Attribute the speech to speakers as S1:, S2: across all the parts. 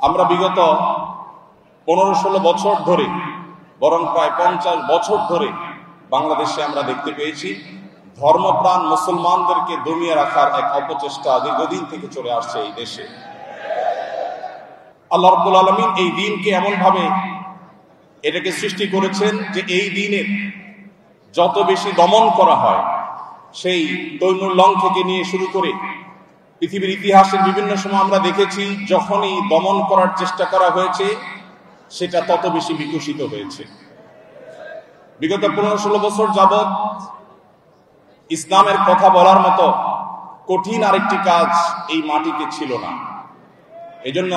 S1: আমরা বিগত 15-16 বছর ধরে, বরং প্রায় 50 বছর ধরে বাংলাদেশে আমরা দেখতে পেয়েছি ধর্মপ্রাণ মুসলমানদেরকে দমিয়ে রাখার এক অপচেষ্টা দীর্ঘদিন থেকে চলে আসছে এই দেশে। আল্লাহ রাব্বুল আলামিন এই দিনকে এমনভাবে এটাকে সৃষ্টি করেছেন যে এই দিনের যত বেশি দমন করা হয়, সেই তৈমুর থেকে নিয়ে শুরু করে পৃথিবীর ইতিহাসের বিভিন্ন সময় আমরা দেখেছি যখনই দমন করার চেষ্টা করা হয়েছে সেটা তত বেশি বিকশিত হয়েছে। বিগত 15-16 বছর যাবৎ ইসলামের কথা বলার মতো কঠিন আরেকটি কাজ এই মাটিতে ছিল না। এজন্য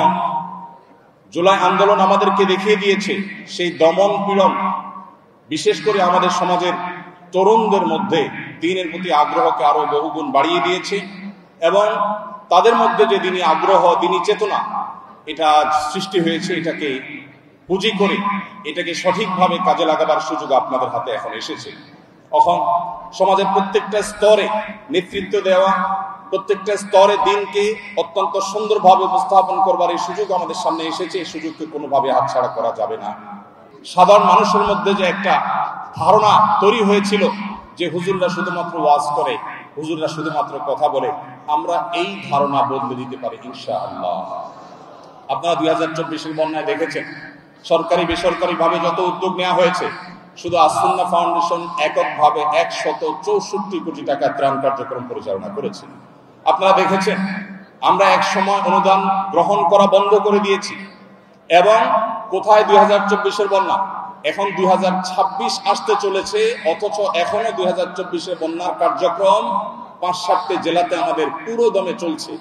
S1: জুলাই আন্দোলন আমাদেরকে দেখিয়ে দিয়েছে সেই দমন পীড়ন বিশেষ করে আমাদের সমাজের তরুণদের মধ্যে দ্বীনের প্রতি আগ্রহকে আরো বহুগুণ বাড়িয়ে দিয়েছে এবং তাদের মধ্যে যে দ্বীনি আগ্রহ, দ্বীনি চেতনা এটা সৃষ্টি হয়েছে, এটাকে পুঁজি করে এটাকে সঠিকভাবে কাজে লাগাবার সুযোগ আপনাদের হাতে এখন এসেছে। এখন সমাজের প্রত্যেকটা স্তরে নেতৃত্ব দেওয়া, প্রত্যেকটা স্তরে দ্বীনকে অত্যন্ত সুন্দরভাবে উপস্থাপন করবার এই সুযোগ আমাদের সামনে এসেছে। এই সুযোগকে কোনোভাবে হাতছাড়া করা যাবে না। সাধারণ মানুষের মধ্যে যে একটা ধারণা তৈরি হয়েছিল যে হুজুররা শুধুমাত্র ওয়াজ করে, হুজুররা শুধুমাত্র কথা বলে, আমরা এই ধারণা বদলে দিতে পারি ইনশাআল্লাহ। আপনারা 2024-এর বন্যায় দেখেছেন সরকারি বেসরকারি ভাবে যত উদ্যোগ নেওয়া হয়েছে, শুধু আস-সুন্নাহ ফাউন্ডেশন এককভাবে 164 কোটি টাকা ত্রাণ কার্যক্রম পরিচালনা করেছে। আপনারা দেখেছেন আমরা এক সময় অনুদান গ্রহণ করা বন্ধ করে দিয়েছি এবং কোথায় 2024-এর বন্যা, এখন 2026 আসতে চলেছে, অথচ এখনো 2024-এর বন্যার কার্যক্রম 5-7টি জেলাতে আমাদের পুরো দমে চলছে।